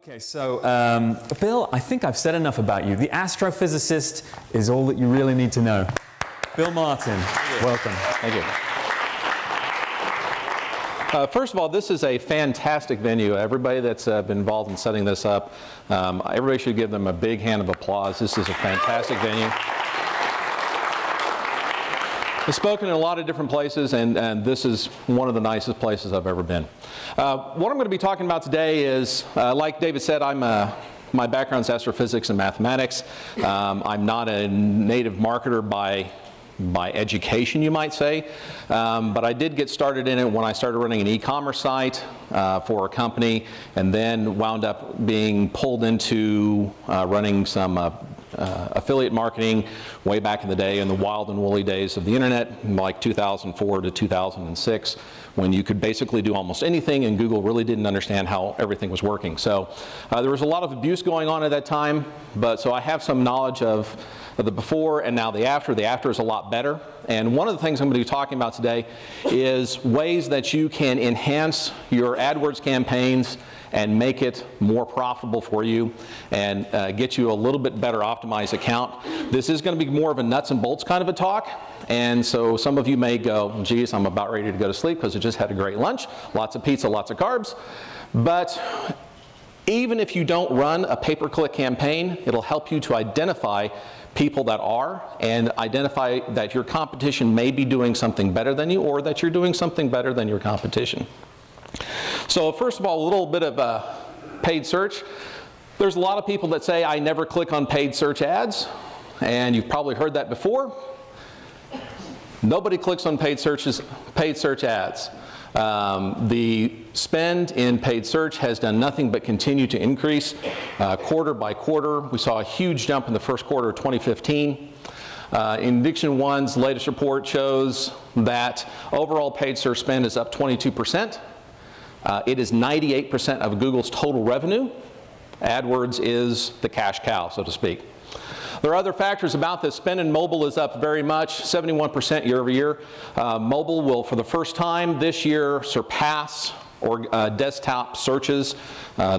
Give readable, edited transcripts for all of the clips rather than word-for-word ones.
Okay, so Bill, I think I've said enough about you. The astrophysicist is all that you really need to know. Bill Martin, welcome. Thank you. First of all, this is a fantastic venue. Everybody that's been involved in setting this up, everybody should give them a big hand of applause. This is a fantastic venue. I've spoken in a lot of different places, and this is one of the nicest places I've ever been. What I'm going to be talking about today is, like David said, my background is astrophysics and mathematics. I'm not a native marketer by education, you might say, but I did get started in it when I started running an e-commerce site for a company, and then wound up being pulled into running some affiliate marketing way back in the day, in the wild and woolly days of the internet, like 2004 to 2006, when you could basically do almost anything and Google really didn't understand how everything was working. So there was a lot of abuse going on at that time, but so I have some knowledge of the before and now the after. The after is a lot better. And one of the things I'm going to be talking about today is ways that you can enhance your AdWords campaigns and make it more profitable for you and get you a little bit better optimized account. This is going to be more of a nuts and bolts kind of a talk. And so some of you may go, geez, I'm about ready to go to sleep because I just had a great lunch, lots of pizza, lots of carbs. But even if you don't run a pay-per-click campaign, it'll help you to identify people that are, and identify that your competition may be doing something better than you, or that you're doing something better than your competition. So first of all, a little bit of paid search. There's a lot of people that say, I never click on paid search ads, and you've probably heard that before. Nobody clicks on paid search ads. The spend in paid search has done nothing but continue to increase quarter by quarter. We saw a huge jump in the first quarter of 2015. Indiction One's latest report shows that overall paid search spend is up 22%. It is 98% of Google's total revenue. AdWords is the cash cow, so to speak. There are other factors about this. Spend in mobile is up very much, 71% year over year. Mobile will, for the first time this year, surpass desktop searches.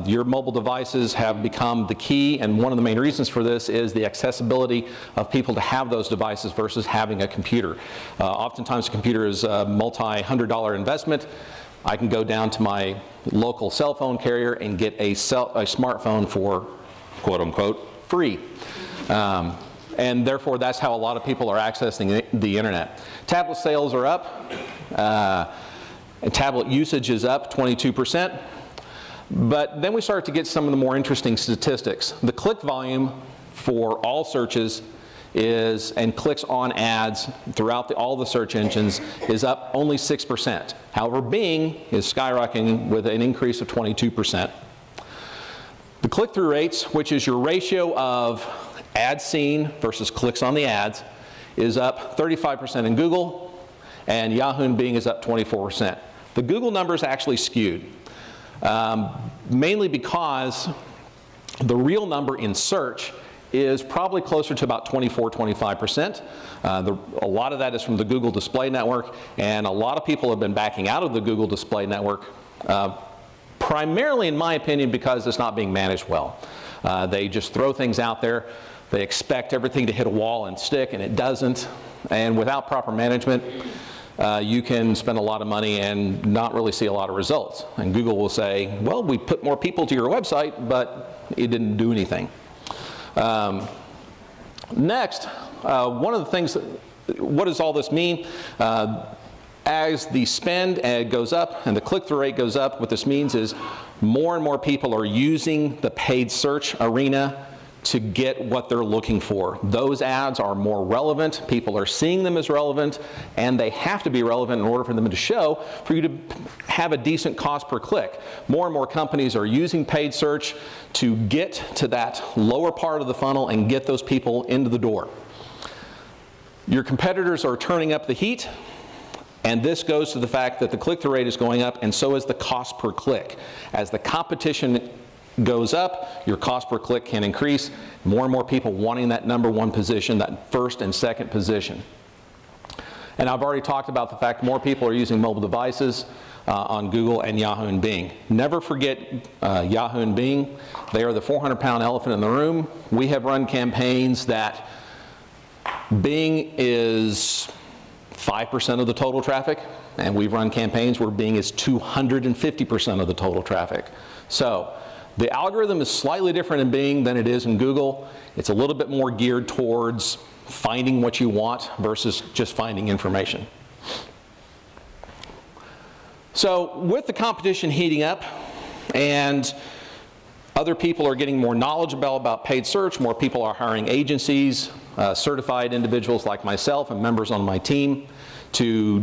Your mobile devices have become the key, and one of the main reasons for this is the accessibility of people to have those devices versus having a computer. Oftentimes a computer is a multi-$100 investment. I can go down to my local cell phone carrier and get a smartphone for, quote unquote, free. And therefore that's how a lot of people are accessing the internet. Tablet sales are up, and tablet usage is up 22%. But then we start to get some of the more interesting statistics. The click volume for all searches is, and clicks on ads throughout all the search engines, is up only 6%. However, Bing is skyrocketing with an increase of 22%. The click-through rates, which is your ratio of ads seen versus clicks on the ads, is up 35% in Google, and Yahoo and Bing is up 24%. The Google number is actually skewed, mainly because the real number in search is probably closer to about 24–25%. A lot of that is from the Google Display Network, and a lot of people have been backing out of the Google Display Network, primarily in my opinion because it's not being managed well. They just throw things out there. They expect everything to hit a wall and stick, and it doesn't. And without proper management, you can spend a lot of money and not really see a lot of results. And Google will say, well, we put more people to your website, but it didn't do anything. Next, one of the things, what does all this mean? As the spend goes up and the click-through rate goes up, what this means is more and more people are using the paid search arena to get what they're looking for. Those ads are more relevant, people are seeing them as relevant, and they have to be relevant in order for them to show, for you to have a decent cost per click. More and more companies are using paid search to get to that lower part of the funnel and get those people into the door. Your competitors are turning up the heat, and this goes to the fact that the click-through rate is going up, and so is the cost per click. As the competition goes up, your cost per click can increase. More and more people wanting that #1 position, that first and second position. And I've already talked about the fact more people are using mobile devices. on Google and Yahoo and Bing. Never forget Yahoo and Bing. They are the 400-pound elephant in the room. We have run campaigns that Bing is 5% of the total traffic, and we've run campaigns where Bing is 250% of the total traffic. So the algorithm is slightly different in Bing than it is in Google. It's a little bit more geared towards finding what you want versus just finding information. So with the competition heating up and other people are getting more knowledgeable about paid search, more people are hiring agencies, certified individuals like myself and members on my team to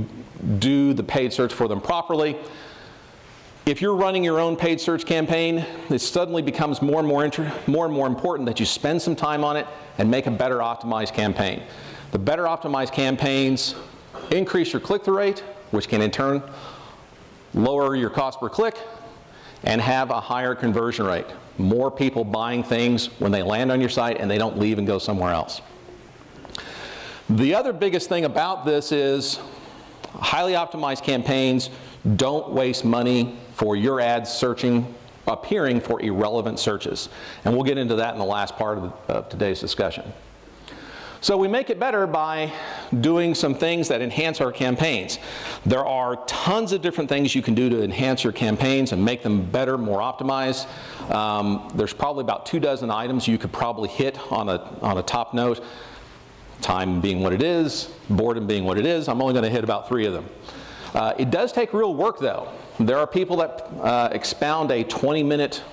do the paid search for them properly. If you're running your own paid search campaign, it suddenly becomes more and more important that you spend some time on it and make a better optimized campaign. The better optimized campaigns increase your click-through rate, which can in turn lower your cost per click and have a higher conversion rate. More people buying things when they land on your site and they don't leave and go somewhere else. The other biggest thing about this is highly optimized campaigns don't waste money for your ads appearing for irrelevant searches. And we'll get into that in the last part of today's discussion. So we make it better by doing some things that enhance our campaigns. There are tons of different things you can do to enhance your campaigns and make them better, more optimized. There's probably about 24 items you could probably hit on a top note. Time being what it is, boredom being what it is, I'm only going to hit about 3 of them. It does take real work though. There are people that expound a 20-minute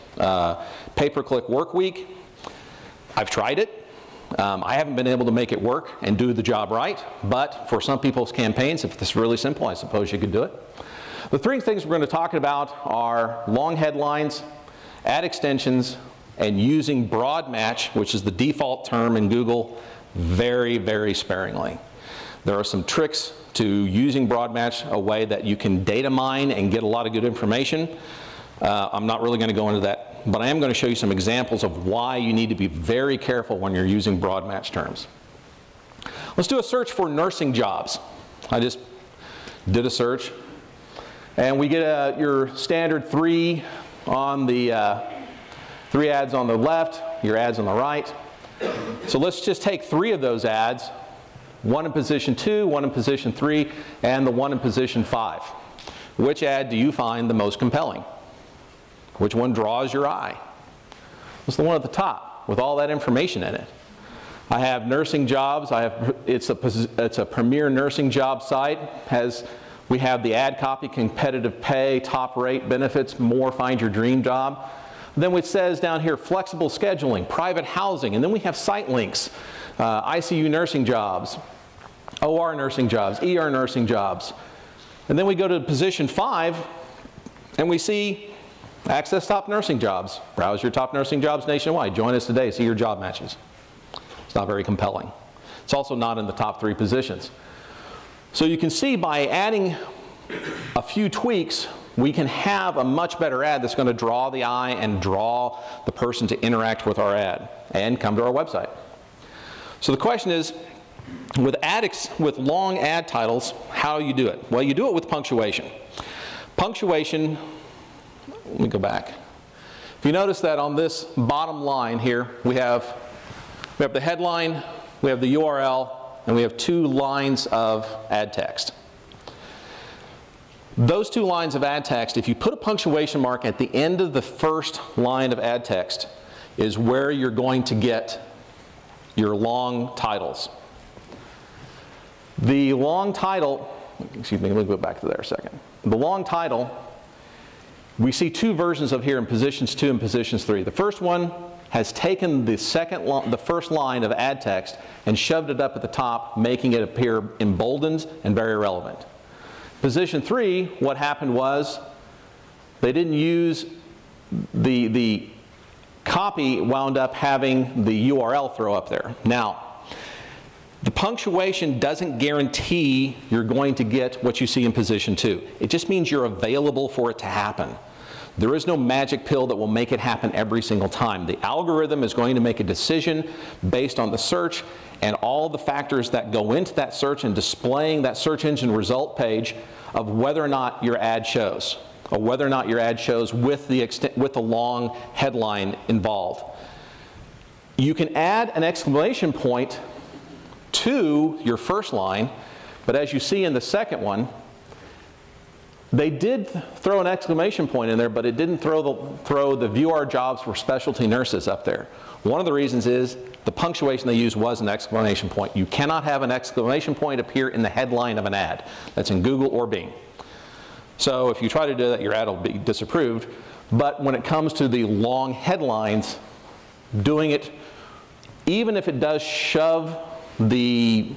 pay-per-click work week. I've tried it. I haven't been able to make it work and do the job right, but for some people's campaigns, if it's really simple, I suppose you could do it. The 3 things we're going to talk about are long headlines, ad extensions, and using broad match, which is the default term in Google, very, very sparingly. There are some tricks to using broad match, a way that you can data mine and get a lot of good information. I'm not really going to go into that, but I am going to show you some examples of why you need to be very careful when you're using broad match terms. Let's do a search for nursing jobs. I just did a search, and we get your standard 3 on the 3 ads on the left, your ads on the right. So let's just take 3 of those ads, 1 in position 2, 1 in position 3, and the 1 in position 5. Which ad do you find the most compelling? Which one draws your eye? It's the one at the top with all that information in it. I have nursing jobs. It's a premier nursing job site. We have the ad copy, competitive pay, top rate, benefits, more, find your dream job. Then it says down here, flexible scheduling, private housing, and then we have site links, ICU nursing jobs, OR nursing jobs, ER nursing jobs. And then we go to position 5, and we see access top nursing jobs. Browse your top nursing jobs nationwide. Join us today, see your job matches. It's not very compelling. It's also not in the top 3 positions. So you can see by adding a few tweaks, we can have a much better ad that's going to draw the eye and draw the person to interact with our ad and come to our website. So the question is, with long ad titles, how do you do it? Well, you do it with punctuation. Punctuation, let me go back. If you notice that on this bottom line here, we have the headline, we have the URL, and we have 2 lines of ad text. Those 2 lines of ad text, if you put a punctuation mark at the end of the first line of ad text, is where you're going to get your long titles. The long title, excuse me, let me go back to there a second. The long title, we see 2 versions of here in positions 2 and positions 3. The first one has taken the first line of ad text and shoved it up at the top, making it appear emboldened and very relevant. Position 3, what happened was they didn't use the copy, wound up having the URL throw up there. Now, the punctuation doesn't guarantee you're going to get what you see in position 2. It just means you're available for it to happen. There is no magic pill that will make it happen every single time. The algorithm is going to make a decision based on the search and all the factors that go into that search and displaying that search engine result page of whether or not your ad shows, or whether or not your ad shows with the long headline involved. You can add an exclamation point to your first line, but as you see in the second one, they did throw an exclamation point in there, but it didn't throw the view our jobs for specialty nurses up there. One of the reasons is the punctuation they used was an exclamation point. You cannot have an exclamation point appear in the headline of an ad. That's in Google or Bing. So if you try to do that, your ad will be disapproved. But when it comes to the long headlines, doing it, even if it does shove the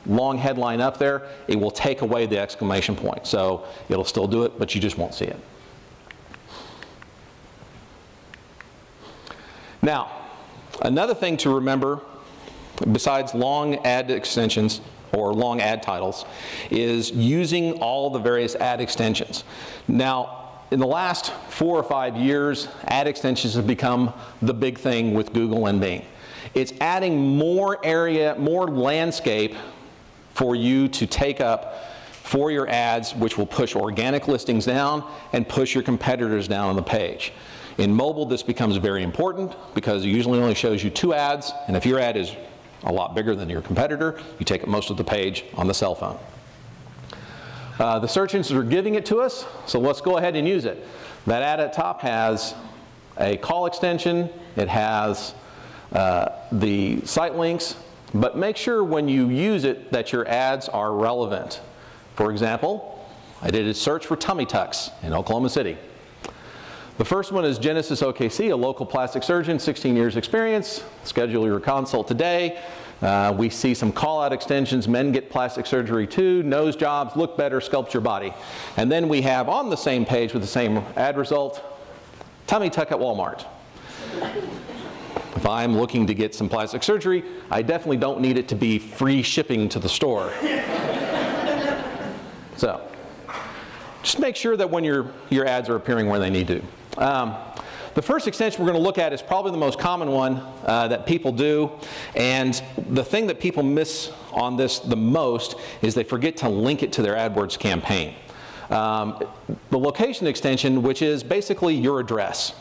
long headline up there, it will take away the exclamation point. So it'll still do it, but you just won't see it. Now, another thing to remember, besides long ad extensions or long ad titles, is using all the various ad extensions. Now, in the last 4 or 5 years, ad extensions have become the big thing with Google and Bing. It's adding more area, more landscape for you to take up for your ads, which will push organic listings down and push your competitors down on the page. In mobile, this becomes very important because it usually only shows you 2 ads, and if your ad is a lot bigger than your competitor, you take up most of the page on the cell phone. The search engines are giving it to us, so let's go ahead and use it. That ad at top has a call extension, it has the site links, but make sure when you use it that your ads are relevant. For example, I did a search for tummy tucks in Oklahoma City. The first one is Genesis OKC, a local plastic surgeon, 16 years experience. Schedule your consult today. We see some call-out extensions, men get plastic surgery too, nose jobs, look better, sculpt your body. And then we have on the same page with the same ad result, tummy tuck at Walmart. If I'm looking to get some plastic surgery, I definitely don't need it to be free shipping to the store. So, just make sure that when your ads are appearing where they need to. The first extension we're going to look at is probably the most common one that people do, and the thing that people miss on this the most is they forget to link it to their AdWords campaign. The location extension, which is basically your address,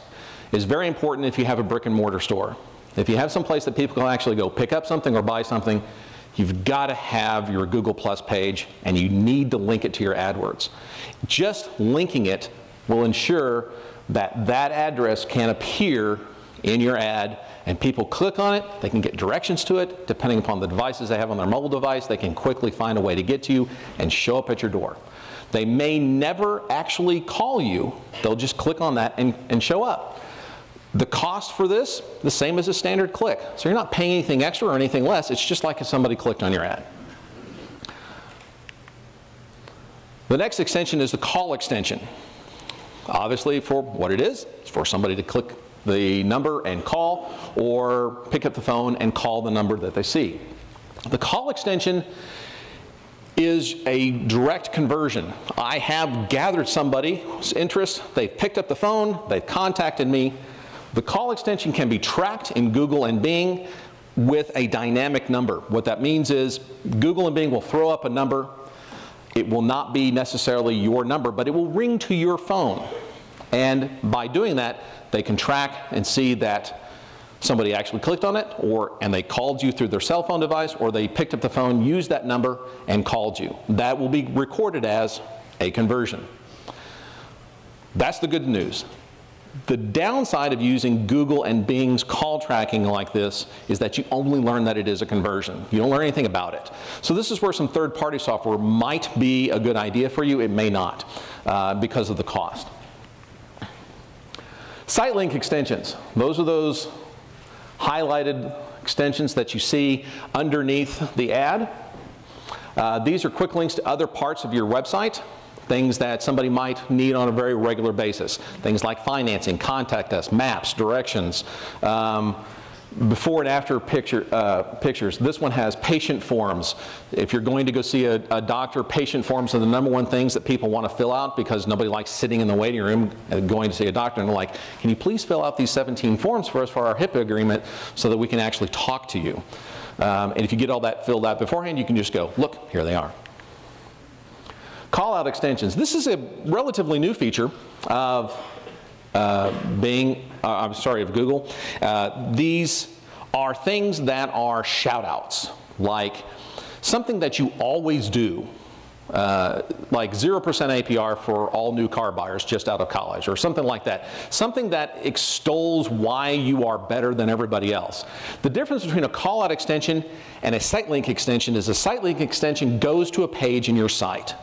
is very important if you have a brick and mortar store. If you have some place that people can actually go pick up something or buy something, you've got to have your Google Plus page and you need to link it to your AdWords. Just linking it will ensure that that address can appear in your ad and people click on it, they can get directions to it. Depending upon the devices they have on their mobile device, they can quickly find a way to get to you and show up at your door. They may never actually call you, they'll just click on that and show up. The cost for this, the same as a standard click. So you're not paying anything extra or anything less, it's just like if somebody clicked on your ad. The next extension is the call extension. Obviously for what it is, it's for somebody to click the number and call, or pick up the phone and call the number that they see. The call extension is a direct conversion. I have gathered somebody's interest, they've picked up the phone, they've contacted me. The call extension can be tracked in Google and Bing with a dynamic number. What that means is Google and Bing will throw up a number. It will not be necessarily your number, but it will ring to your phone. And by doing that, they can track and see that somebody actually clicked on it, and they called you through their cell phone device, or they picked up the phone, used that number, and called you. That will be recorded as a conversion. That's the good news. The downside of using Google and Bing's call tracking like this is that you only learn that it is a conversion. You don't learn anything about it. So this is where some third-party software might be a good idea for you. It may not because of the cost. Sitelink extensions. Those are those highlighted extensions that you see underneath the ad. These are quick links to other parts of your website. Things that somebody might need on a very regular basis. Things like financing, contact us, maps, directions, before and after pictures. This one has patient forms. If you're going to go see a doctor, patient forms are the #1 things that people want to fill out because nobody likes sitting in the waiting room and going to see a doctor and they're like, can you please fill out these 17 forms for us for our HIPAA agreement so that we can actually talk to you? And if you get all that filled out beforehand, you can just go, look, here they are. Callout extensions. This is a relatively new feature of of Google. These are things that are shout-outs, like something that you always do, like 0% APR for all new car buyers just out of college, or something like that. Something that extols why you are better than everybody else. The difference between a callout extension and a Sitelink extension is a Sitelink extension goes to a page in your site.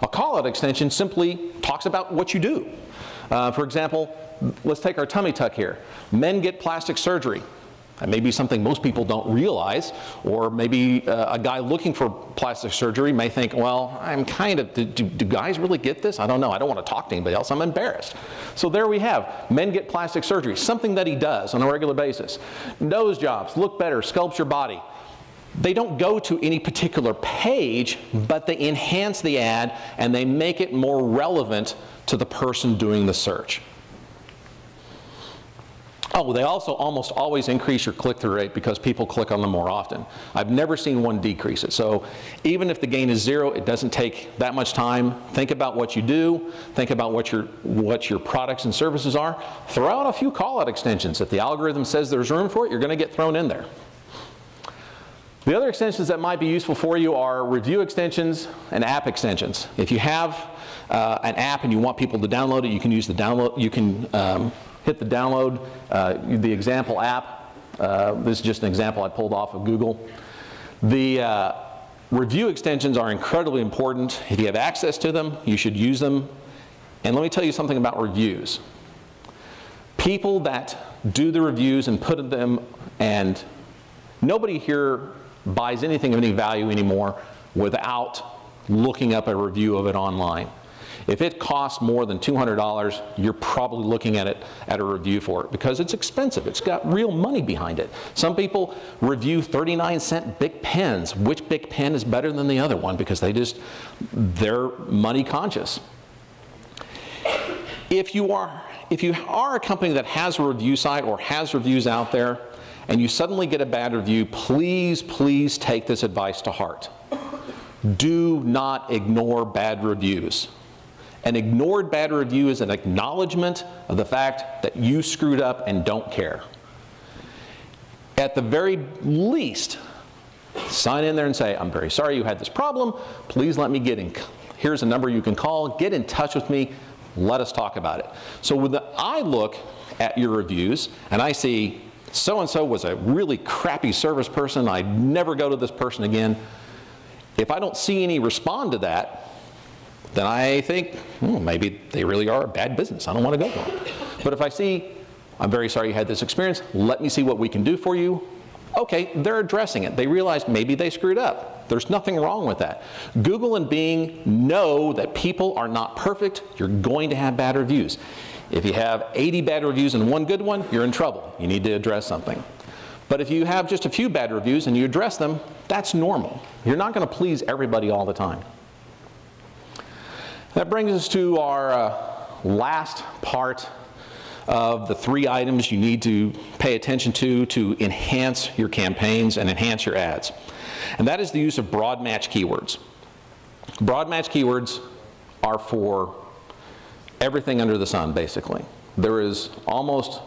A callout extension simply talks about what you do. For example, let's take our tummy tuck here. Men get plastic surgery. That may be something most people don't realize, or maybe a guy looking for plastic surgery may think, well, I'm kind of, do guys really get this? I don't know. I don't want to talk to anybody else. I'm embarrassed. So there we have, men get plastic surgery, something that he does on a regular basis. Nose jobs, look better, sculpt your body. They don't go to any particular page, but they enhance the ad and they make it more relevant to the person doing the search. Oh, they also almost always increase your click-through rate because people click on them more often. I've never seen one decrease it. So even if the gain is 0, it doesn't take that much time. Think about what you do. Think about what your products and services are. Throw out a few callout extensions. If the algorithm says there's room for it, you're going to get thrown in there. The other extensions that might be useful for you are review extensions and app extensions. If you have an app and you want people to download it, you can use the download. You can hit the download, the example app. This is just an example I pulled off of Google. The review extensions are incredibly important. If you have access to them, you should use them. And let me tell you something about reviews. People that do the reviews and put them, and nobody here buys anything of any value anymore without looking up a review of it online. If it costs more than $200, you're probably looking at it at a review for it because it's expensive. It's got real money behind it. Some people review 39-cent Bic pens. Which Bic pen is better than the other one because they're money conscious. If you are a company that has a review site or has reviews out there and you suddenly get a bad review, please, please take this advice to heart. Do not ignore bad reviews. An ignored bad review is an acknowledgement of the fact that you screwed up and don't care. At the very least, sign in there and say, I'm very sorry you had this problem. Please let me get in. Here's a number you can call. Get in touch with me. Let us talk about it. So when I look at your reviews and I see so-and-so was a really crappy service person, I'd never go to this person again. If I don't see any respond to that, then I think, maybe they really are a bad business. I don't want to go to them. But if I see, I'm very sorry you had this experience, let me see what we can do for you. Okay, they're addressing it. They realize maybe they screwed up. There's nothing wrong with that. Google and Bing know that people are not perfect. You're going to have bad reviews. If you have 80 bad reviews and 1 good one, you're in trouble. You need to address something. But if you have just a few bad reviews and you address them, that's normal. You're not going to please everybody all the time. That brings us to our last part of the 3 items you need to pay attention to enhance your campaigns and enhance your ads. And that is the use of broad match keywords. Broad match keywords are for everything under the sun, basically. There is almost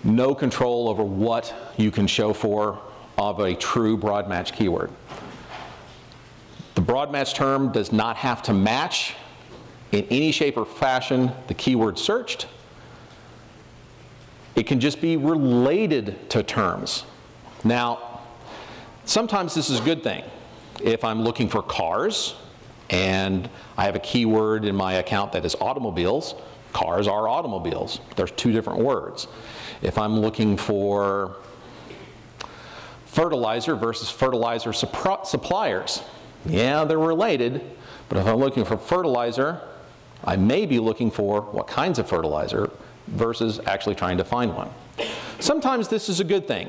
no control over what you can show for of a true broad match keyword. The broad match term does not have to match in any shape or fashion the keyword searched. It can just be related to terms. Now, sometimes this is a good thing. If I'm looking for cars and I have a keyword in my account that is automobiles, cars are automobiles. There's 2 different words. If I'm looking for fertilizer versus fertilizer suppliers, yeah, they're related, but if I'm looking for fertilizer, I may be looking for what kinds of fertilizer versus actually trying to find one. Sometimes this is a good thing.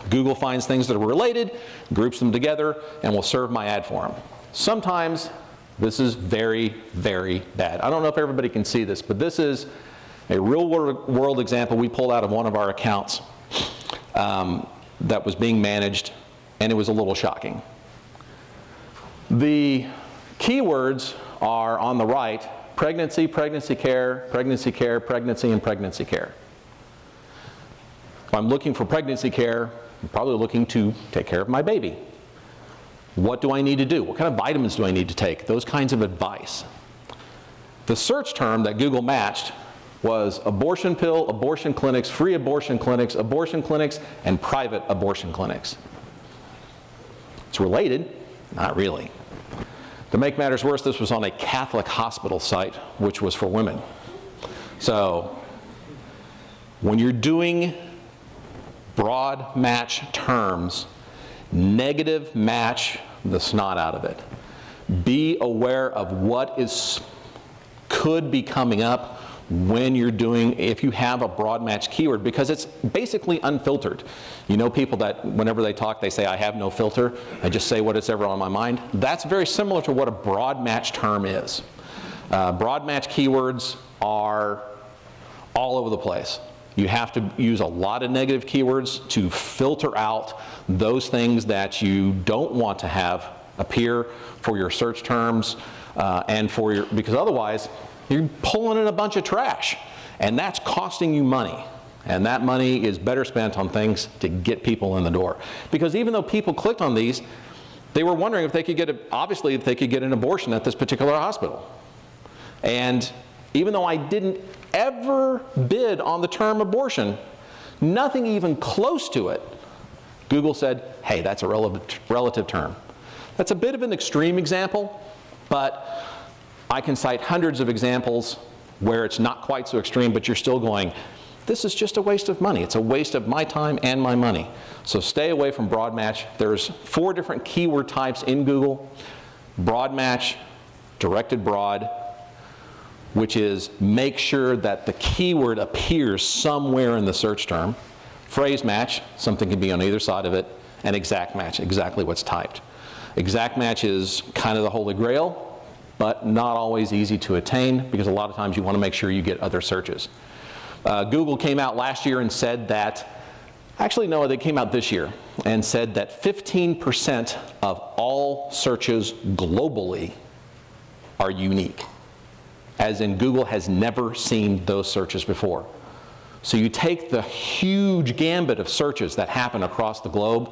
Google finds things that are related, groups them together, and will serve my ad for them. Sometimes this is very, very bad. I don't know if everybody can see this, but this is a real world example we pulled out of one of our accounts that was being managed, and it was a little shocking. The keywords are on the right: pregnancy, pregnancy care, pregnancy, and pregnancy care. If I'm looking for pregnancy care, I'm probably looking to take care of my baby. What do I need to do? What kind of vitamins do I need to take? Those kinds of advice. The search term that Google matched was abortion pill, abortion clinics, free abortion clinics, and private abortion clinics. It's related, not really. To make matters worse, this was on a Catholic hospital site, which was for women. So when you're doing broad match terms, negative match the snot out of it. Be aware of what could be coming up when you're doing, if you have a broad match keyword, because it's basically unfiltered. You know people that whenever they talk, they say, I have no filter. I just say what is ever on my mind. That's very similar to what a broad match term is. Broad match keywords are all over the place. You have to use a lot of negative keywords to filter out those things that you don't want to have appear for your search terms and for your, because otherwise you're pulling in a bunch of trash, and that's costing you money. And that money is better spent on things to get people in the door. Because even though people clicked on these, they were wondering if they could get, obviously, if they could get an abortion at this particular hospital. And even though I didn't ever bid on the term abortion, nothing even close to it, Google said, hey, that's a relative term. That's a bit of an extreme example, but I can cite hundreds of examples where it's not quite so extreme, but you're still going, this is just a waste of money. It's a waste of my time and my money. So stay away from broad match. There's 4 different keyword types in Google: broad match, directed broad, which is make sure that the keyword appears somewhere in the search term; phrase match, something can be on either side of it; and exact match, exactly what's typed. Exact match is kind of the holy grail, but not always easy to attain, because a lot of times you want to make sure you get other searches. Google came out last year and said that, actually no, they came out this year and said that 15% of all searches globally are unique. As in, Google has never seen those searches before. So you take the huge gambit of searches that happen across the globe,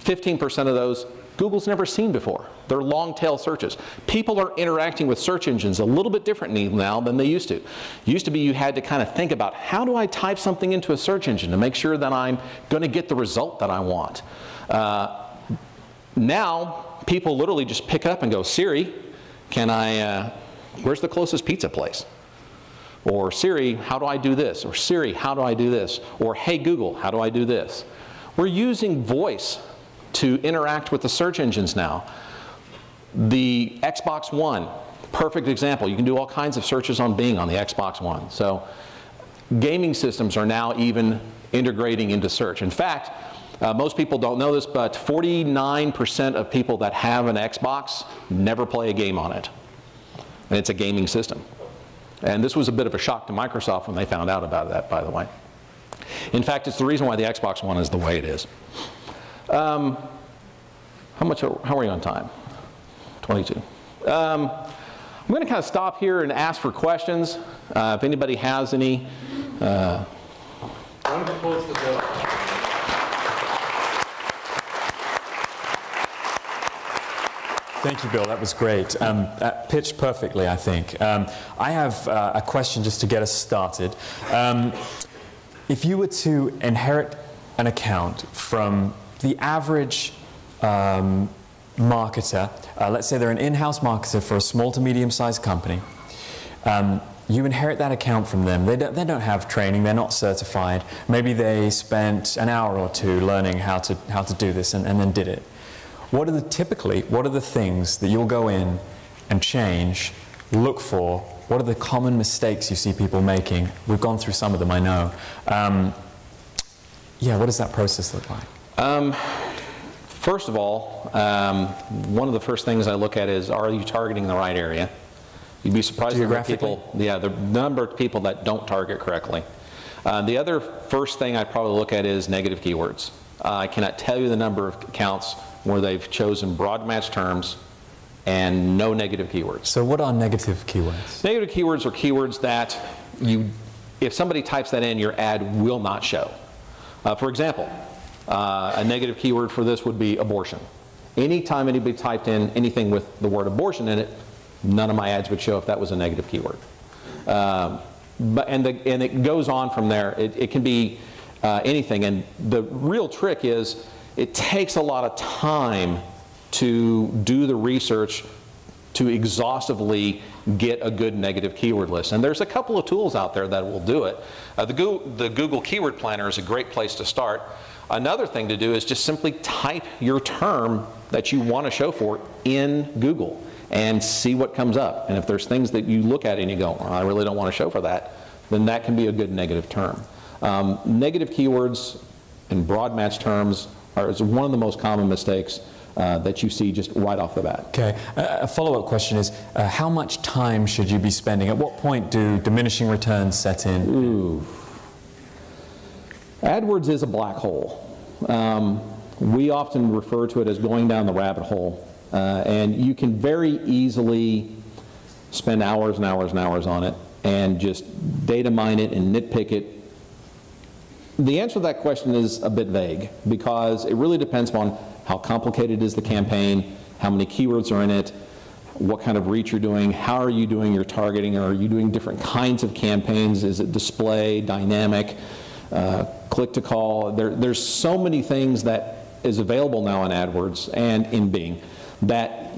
15% of those Google's never seen before. They're long tail searches. People are interacting with search engines a little bit differently now than they used to. Used to be you had to kind of think about, how do I type something into a search engine to make sure that I'm going to get the result that I want? Now people literally just pick up and go, Siri, can I, where's the closest pizza place? Or Siri, how do I do this? Or Siri, how do I do this? Or hey Google, how do I do this? We're using voice to interact with the search engines now. The Xbox One, perfect example. You can do all kinds of searches on Bing on the Xbox One. So gaming systems are now even integrating into search. In fact, most people don't know this, but 49% of people that have an Xbox never play a game on it. And it's a gaming system. And this was a bit of a shock to Microsoft when they found out about that, by the way. In fact, it's the reason why the Xbox One is the way it is. How are we on time? 22. I'm going to kind of stop here and ask for questions. If anybody has any. Thank you, Bill. That was great. That pitched perfectly, I think. I have a question just to get us started. If you were to inherit an account from the average marketer, let's say they're an in-house marketer for a small to medium-sized company, you inherit that account from them. They don't have training, they're not certified. Maybe they spent an hour or two learning how to do this and then did it. What are the things that you'll go in and change, look for? What are the common mistakes you see people making? We've gone through some of them, I know. Yeah, what does that process look like? First of all, one of the first things I look at is, are you targeting the right area? You'd be surprised the number of people, the number of people that don't target correctly. The other first thing I probably look at is negative keywords. I cannot tell you the number of accounts where they've chosen broad match terms and no negative keywords. So what are negative keywords? Negative keywords are keywords that if somebody types that in, your ad will not show. For example, a negative keyword for this would be abortion. Anytime anybody typed in anything with the word abortion in it, none of my ads would show if that was a negative keyword. And it goes on from there. It can be anything. And the real trick is it takes a lot of time to do the research to exhaustively get a good negative keyword list. And there's a couple of tools out there that will do it. The Google Keyword Planner is a great place to start. Another thing to do is just simply type your term that you want to show for in Google and see what comes up. And if there's things that you look at and you go, oh, I really don't want to show for that, then that can be a good negative term. Negative keywords and broad match terms is one of the most common mistakes that you see just right off the bat. Okay, a follow-up question is, how much time should you be spending? At what point do diminishing returns set in? Ooh. AdWords is a black hole. We often refer to it as going down the rabbit hole. And you can very easily spend hours and hours and hours on it and just data mine it and nitpick it. The answer to that question is a bit vague because it really depends upon how complicated is the campaign, how many keywords are in it, what kind of reach you're doing, how are you doing your targeting, are you doing different kinds of campaigns, is it display, dynamic, click to call. There's so many things that is available now in AdWords and in Bing that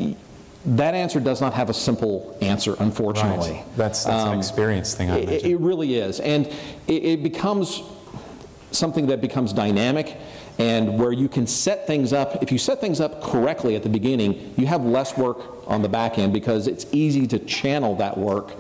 answer does not have a simple answer, unfortunately. Right. That's an experience thing, I imagine. It really is. And it becomes something that becomes dynamic and where you can set things up. If you set things up correctly at the beginning, you have less work on the back end because it's easy to channel that work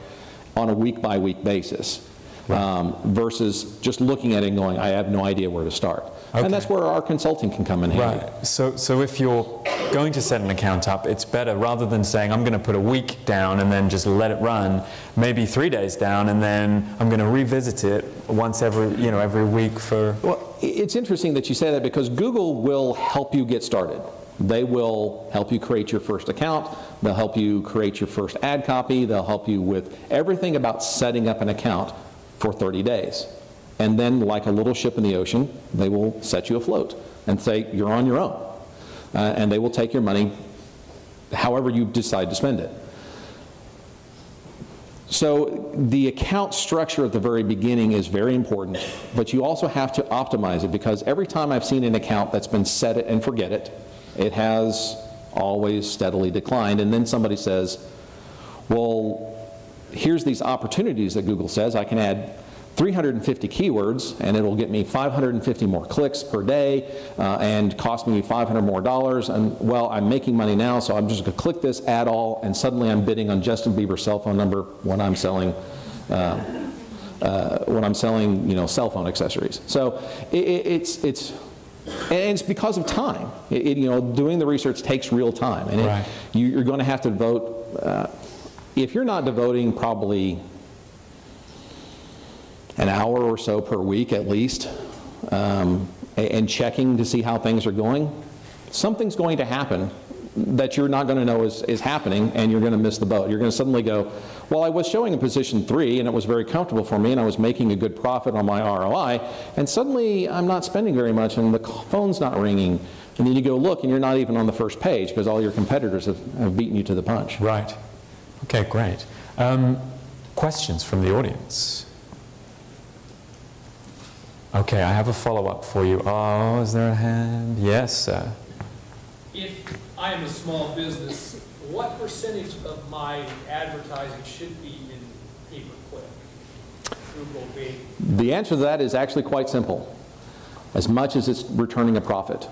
on a week-by-week basis. Right. Versus just looking at it and going, I have no idea where to start. Okay. And that's where our consulting can come in handy. Right. So if you're going to set an account up, it's better, rather than saying I'm going to put a week down and then just let it run, maybe 3 days down and then I'm going to revisit it once every week for... Well, it's interesting that you say that because Google will help you get started. They will help you create your first account. They'll help you create your first ad copy. They'll help you with everything about setting up an account for 30 days. And then, like a little ship in the ocean, they will set you afloat and say, you're on your own. And they will take your money however you decide to spend it. So the account structure at the very beginning is very important, but you also have to optimize it because every time I've seen an account that's been set it and forget it, it has always steadily declined. And then somebody says, well, here's these opportunities that Google says I can add 350 keywords and it'll get me 550 more clicks per day and cost me $500 more. And well, I'm making money now, so I'm just going to click this, add all, and suddenly I'm bidding on Justin Bieber's cell phone number when I'm selling cell phone accessories. So it's because of time. Doing the research takes real time, and right. You're going to have to devote. If you're not devoting probably an hour or so per week at least, and checking to see how things are going, something's going to happen that you're not going to know is happening, and you're going to miss the boat. You're going to suddenly go, well, I was showing in position 3 and it was very comfortable for me and I was making a good profit on my ROI, and suddenly I'm not spending very much and the phone's not ringing, and then you go look and you're not even on the first page because all your competitors have beaten you to the punch. Right. Okay, great. Questions from the audience? Okay, I have a follow-up for you. Oh, is there a hand? Yes, sir. If I am a small business, what percentage of my advertising should be in pay-per-click, Google, Bing? The answer to that is actually quite simple, as much as it's returning a profit.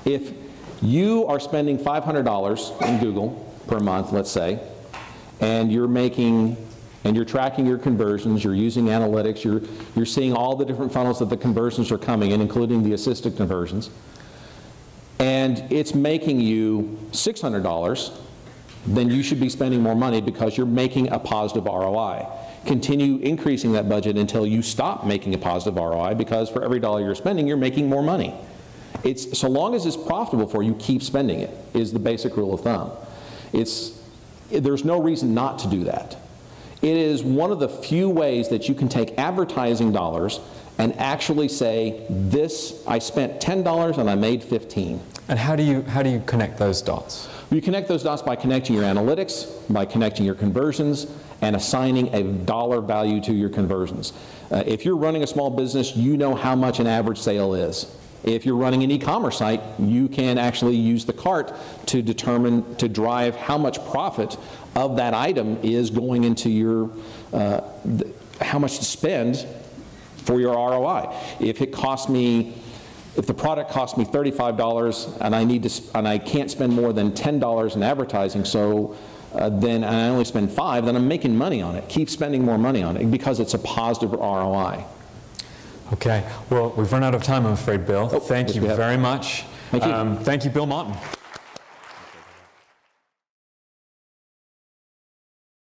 If you are spending $500 in Google per month, let's say, and you're making and you're tracking your conversions, you're using analytics, you're seeing all the different funnels that the conversions are coming in, including the assisted conversions, and it's making you $600, then you should be spending more money because you're making a positive ROI. Continue increasing that budget until you stop making a positive ROI, because for every dollar you're spending, you're making more money. It's, so long as it's profitable for you, keep spending it, is the basic rule of thumb. There's no reason not to do that. It is one of the few ways that you can take advertising dollars and actually say, this, I spent $10 and I made 15. And how do you connect those dots? You connect those dots by connecting your analytics, by connecting your conversions, and assigning a dollar value to your conversions. If you're running a small business, you know how much an average sale is. If you're running an e-commerce site, you can actually use the cart to determine, to drive how much profit of that item is going into your, how much to spend for your ROI. If it costs me, if the product costs me $35 and I need to, and I can't spend more than $10 in advertising, so then I only spend $5, then I'm making money on it. Keep spending more money on it because it's a positive ROI. Okay, well, we've run out of time, I'm afraid, Bill. Oh, thank you very much. Thank you. Thank you, Bill Martin.